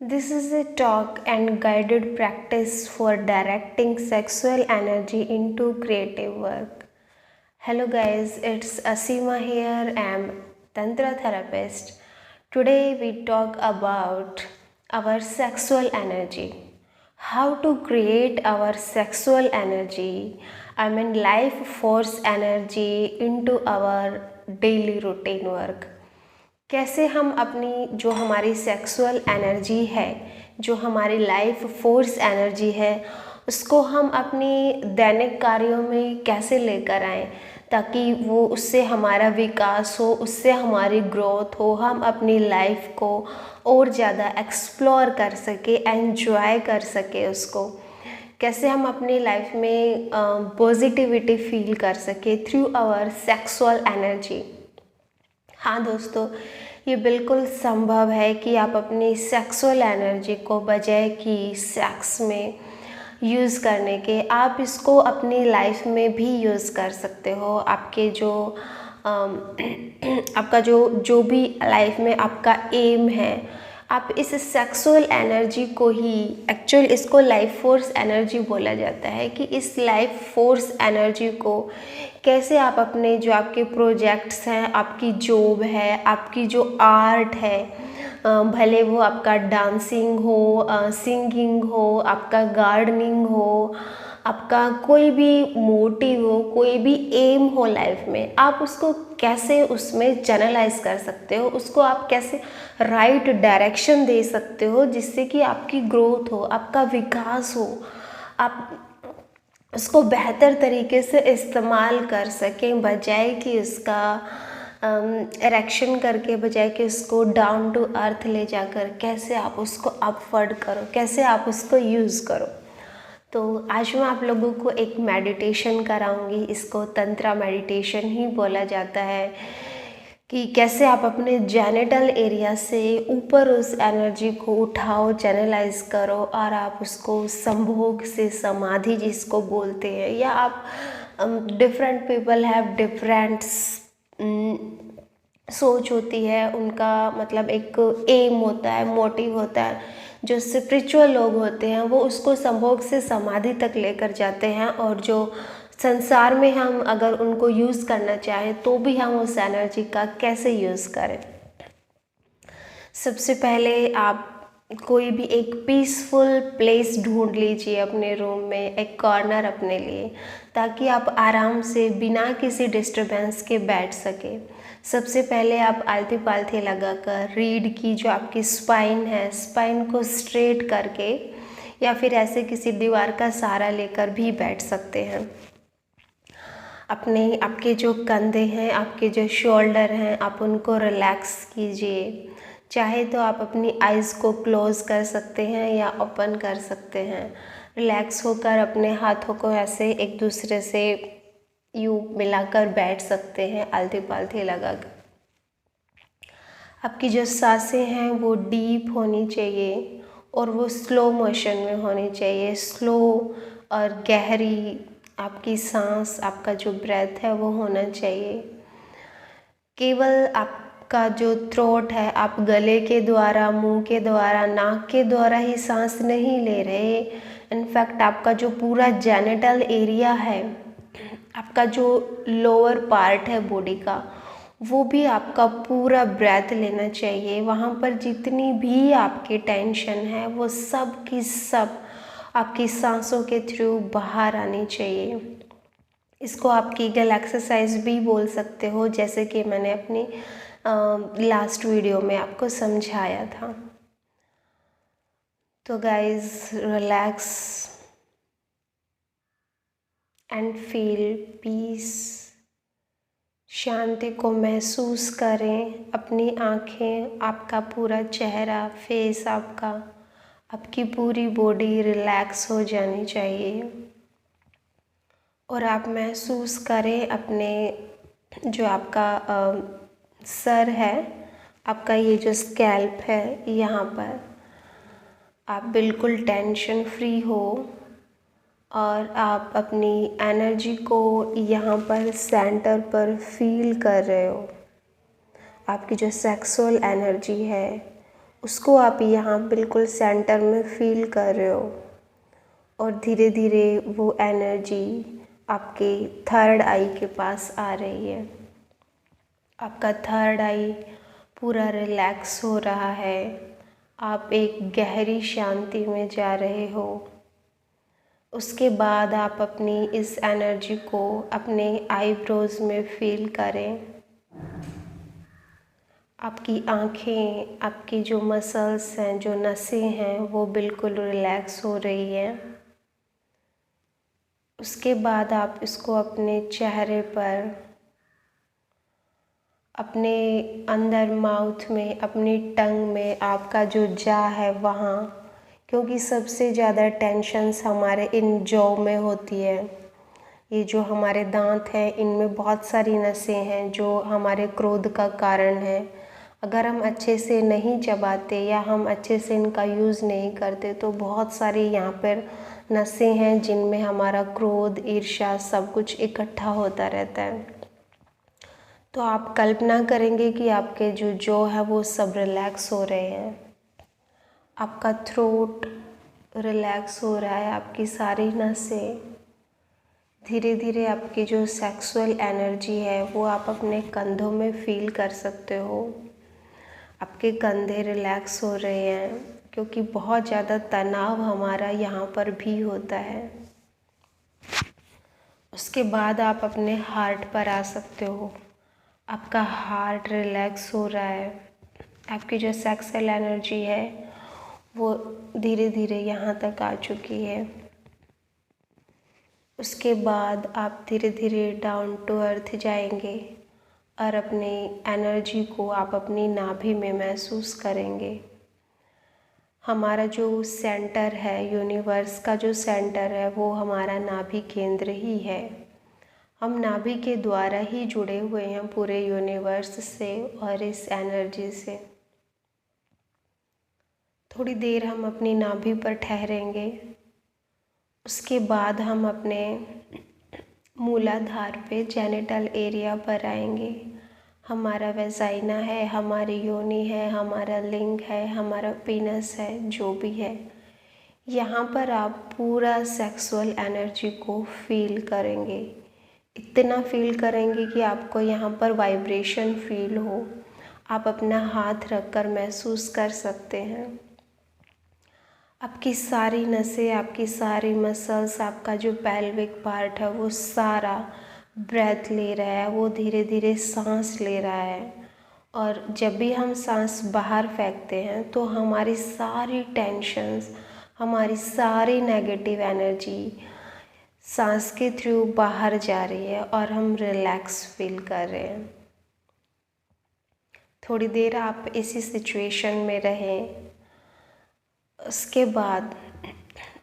This is a talk and guided practice for directing sexual energy into creative work. Hello guys, it's Asima here. I'm Tantra therapist. Today we talk about our sexual energy. How to create our sexual energy, life force energy into our daily routine work. कैसे हम अपनी जो हमारी sexual energy है, जो हमारी life force energy है, उसको हम अपनी दैनिक कार्यों में कैसे लेकर आएँ ताकि वो उससे हमारा विकास हो, उससे हमारी ग्रोथ हो, हम अपनी लाइफ को और ज़्यादा एक्सप्लोर कर सके, एंजॉय कर सके उसको। कैसे हम अपनी लाइफ में पॉजिटिविटी फील कर सके थ्रू आवर सेक्सुअल एनर्जी। हाँ दोस्तों, ये बिल्कुल संभव है कि आप अपनी सेक्सुअल एनर्जी को बजाय कि सेक्स में यूज़ करने के, आप इसको अपनी लाइफ में भी यूज़ कर सकते हो। आपके जो आपका जो भी लाइफ में आपका एम है, आप इस सेक्सुअल एनर्जी को ही, एक्चुअल इसको लाइफ फोर्स एनर्जी बोला जाता है, कि इस लाइफ फोर्स एनर्जी को कैसे आप अपने जो आपके प्रोजेक्ट्स हैं, आपकी जॉब है, आपकी जो आर्ट है, भले वो आपका डांसिंग हो, सिंगिंग हो, आपका गार्डनिंग हो, आपका कोई भी मोटिव हो, कोई भी एम हो लाइफ में, आप उसको कैसे उसमें चैनलाइज कर सकते हो, उसको आप कैसे राइट डायरेक्शन दे सकते हो जिससे कि आपकी ग्रोथ हो, आपका विकास हो, आप उसको बेहतर तरीके से इस्तेमाल कर सकें, बजाय कि उसका एरेक्शन करके, बजाय कि उसको डाउन टू अर्थ ले जाकर कैसे आप उसको अपवर्ड करो, कैसे आप उसको यूज़ करो। तो आज मैं आप लोगों को एक मेडिटेशन कराऊंगी। इसको तंत्रा मेडिटेशन ही बोला जाता है, कि कैसे आप अपने जेनिटल एरिया से ऊपर उस एनर्जी को उठाओ, चैनलाइज करो, और आप उसको संभोग से समाधि जिसको बोलते हैं, या आप डिफरेंट पीपल हैव डिफरेंट सोच होती है, उनका मतलब एक एम होता है, मोटिव होता है। जो स्पिरिचुअल लोग होते हैं वो उसको संभोग से समाधि तक लेकर जाते हैं, और जो संसार में हम अगर उनको यूज़ करना चाहें तो भी हम उस एनर्जी का कैसे यूज़ करें। सबसे पहले आप कोई भी एक पीसफुल प्लेस ढूंढ लीजिए अपने रूम में, एक कॉर्नर अपने लिए, ताकि आप आराम से बिना किसी डिस्टरबेंस के बैठ सके। सबसे पहले आप आलती पालथी लगाकर रीढ़ की जो आपकी स्पाइन है, स्पाइन को स्ट्रेट करके, या फिर ऐसे किसी दीवार का सहारा लेकर भी बैठ सकते हैं। आपके जो कंधे हैं, आपके जो शोल्डर हैं, आप उनको रिलैक्स कीजिए। चाहे तो आप अपनी आइज़ को क्लोज़ कर सकते हैं या ओपन कर सकते हैं। रिलैक्स होकर अपने हाथों को ऐसे एक दूसरे से यूँ मिलाकर बैठ सकते हैं, आलती पालथी लगाकर। आपकी जो सांसें हैं वो डीप होनी चाहिए, और वो स्लो मोशन में होनी चाहिए। स्लो और गहरी आपकी सांस, आपका जो ब्रेथ है वो होना चाहिए। केवल आपका जो थ्रोट है, आप गले के द्वारा, मुंह के द्वारा, नाक के द्वारा ही सांस नहीं ले रहे। इनफैक्ट आपका जो पूरा जेनिटल एरिया है, आपका जो लोअर पार्ट है बॉडी का, वो भी आपका पूरा ब्रेथ लेना चाहिए। वहाँ पर जितनी भी आपकी टेंशन है वो सब की सब आपकी सांसों के थ्रू बाहर आनी चाहिए। इसको आप कीगल एक्सरसाइज भी बोल सकते हो, जैसे कि मैंने अपनी लास्ट वीडियो में आपको समझाया था। तो guys, relax and feel peace. शांति को महसूस करें। अपनी आँखें, आपका पूरा चेहरा, फेस आपका, आपकी पूरी बॉडी रिलैक्स हो जानी चाहिए। और आप महसूस करें अपने जो आपका सर है, आपका ये जो स्कैल्प है, यहाँ पर आप बिल्कुल टेंशन फ्री हो, और आप अपनी एनर्जी को यहाँ पर सेंटर पर फील कर रहे हो। आपकी जो सेक्सुअल एनर्जी है उसको आप यहाँ बिल्कुल सेंटर में फील कर रहे हो और धीरे धीरे वो एनर्जी आपके थर्ड आई के पास आ रही है। आपका थर्ड आई पूरा रिलैक्स हो रहा है। आप एक गहरी शांति में जा रहे हो। उसके बाद आप अपनी इस एनर्जी को अपने आईब्रोज में फील करें। आपकी आँखें, आपकी जो मसल्स हैं, जो नसें हैं, वो बिल्कुल रिलैक्स हो रही हैं। उसके बाद आप इसको अपने चेहरे पर, अपने अंदर माउथ में, अपनी टंग में, आपका जो जा है वहाँ, क्योंकि सबसे ज़्यादा टेंशन्स हमारे इन जॉ में होती है। ये जो हमारे दांत हैं, इनमें बहुत सारी नसें हैं जो हमारे क्रोध का कारण है। अगर हम अच्छे से नहीं चबाते या हम अच्छे से इनका यूज़ नहीं करते तो बहुत सारी यहाँ पर नसें हैं जिनमें हमारा क्रोध, ईर्ष्या सब कुछ इकट्ठा होता रहता है। तो आप कल्पना करेंगे कि आपके जो जॉ है वो सब रिलैक्स हो रहे हैं। आपका थ्रोट रिलैक्स हो रहा है, आपकी सारी नसें। धीरे धीरे आपकी जो सेक्सुअल एनर्जी है वो आप अपने कंधों में फील कर सकते हो। आपके कंधे रिलैक्स हो रहे हैं क्योंकि बहुत ज़्यादा तनाव हमारा यहाँ पर भी होता है। उसके बाद आप अपने हार्ट पर आ सकते हो। आपका हार्ट रिलैक्स हो रहा है। आपकी जो सेक्सुअल एनर्जी है वो धीरे धीरे यहाँ तक आ चुकी है। उसके बाद आप धीरे धीरे डाउन टू अर्थ जाएंगे और अपनी एनर्जी को आप अपनी नाभि में महसूस करेंगे। हमारा जो सेंटर है, यूनिवर्स का जो सेंटर है, वो हमारा नाभि केंद्र ही है। हम नाभि के द्वारा ही जुड़े हुए हैं पूरे यूनिवर्स से और इस एनर्जी से। थोड़ी देर हम अपनी नाभि पर ठहरेंगे। उसके बाद हम अपने मूलाधार पे, जेनिटल एरिया पर आएंगे। हमारा वेजाइना है, हमारी योनि है, हमारा लिंग है, हमारा पीनस है, जो भी है। यहाँ पर आप पूरा सेक्सुअल एनर्जी को फील करेंगे। इतना फील करेंगे कि आपको यहाँ पर वाइब्रेशन फील हो। आप अपना हाथ रखकर महसूस कर सकते हैं। आपकी सारी नसें, आपकी सारी मसल्स, आपका जो पेल्विक पार्ट है वो सारा ब्रेथ ले रहा है, वो धीरे धीरे सांस ले रहा है। और जब भी हम सांस बाहर फेंकते हैं तो हमारी सारी टेंशन्स, हमारी सारी नेगेटिव एनर्जी सांस के थ्रू बाहर जा रही है और हम रिलैक्स फील कर रहे हैं। थोड़ी देर आप इसी सिचुएशन में रहें। उसके बाद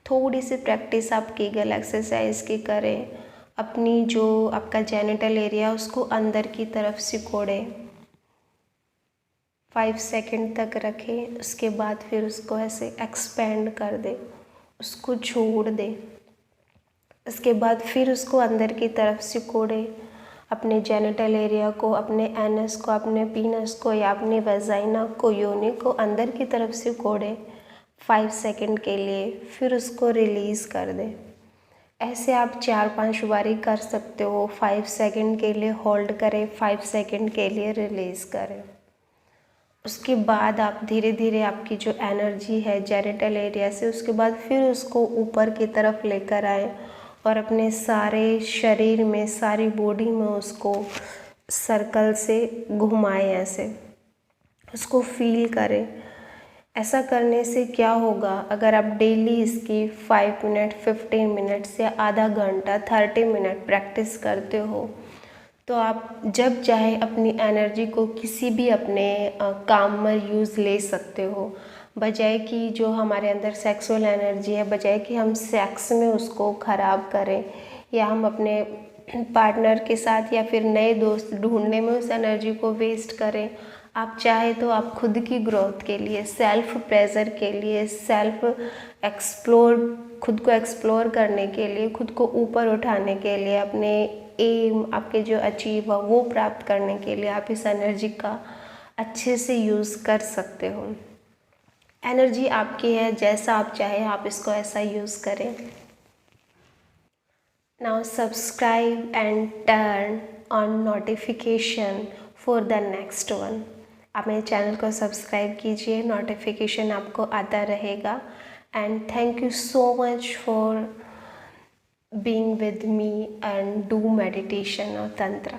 थोड़ी सी प्रैक्टिस आप कीगल एक्सरसाइज की करें। अपनी जो आपका जेनिटल एरिया उसको अंदर की तरफ सिकोड़ें, 5 सेकंड तक रखें। उसके बाद फिर उसको ऐसे एक्सपेंड कर दें, उसको छोड़ दें। उसके बाद फिर उसको अंदर की तरफ सिकोड़ें। अपने जेनिटल एरिया को, अपने एनस को, अपने पीनस को या अपने वेजाइना को, योनि को अंदर की तरफ सिकोड़ें 5 सेकंड के लिए। फिर उसको रिलीज़ कर दें। ऐसे आप 4-5 बारी कर सकते हो। 5 सेकंड के लिए होल्ड करें, 5 सेकंड के लिए रिलीज़ करें। उसके बाद आप धीरे धीरे आपकी जो एनर्जी है जेनिटल एरिया से, उसके बाद फिर उसको ऊपर की तरफ लेकर आएँ और अपने सारे शरीर में, सारी बॉडी में उसको सर्कल से घुमाएं। ऐसे उसको फील करें। ऐसा करने से क्या होगा, अगर आप डेली इसकी 5 मिनट, 15 मिनट या आधा घंटा, 30 मिनट प्रैक्टिस करते हो तो आप जब चाहे अपनी एनर्जी को किसी भी अपने काम में यूज़ ले सकते हो। बजाय कि जो हमारे अंदर सेक्सुअल एनर्जी है, बजाय कि हम सेक्स में उसको ख़राब करें या हम अपने पार्टनर के साथ या फिर नए दोस्त ढूंढने में उस एनर्जी को वेस्ट करें, आप चाहे तो आप खुद की ग्रोथ के लिए, सेल्फ प्लेजर के लिए, सेल्फ एक्सप्लोर, खुद को एक्सप्लोर करने के लिए, खुद को ऊपर उठाने के लिए, अपने एम, आपके जो अचीव है वो प्राप्त करने के लिए आप इस एनर्जी का अच्छे से यूज़ कर सकते हो। एनर्जी आपकी है, जैसा आप चाहे आप इसको ऐसा यूज़ करें। Now subscribe and turn on notification for the next one. आप मेरे चैनल को सब्सक्राइब कीजिए, नोटिफिकेशन आपको आता रहेगा। And thank you so much for being with me and do meditation or tantra.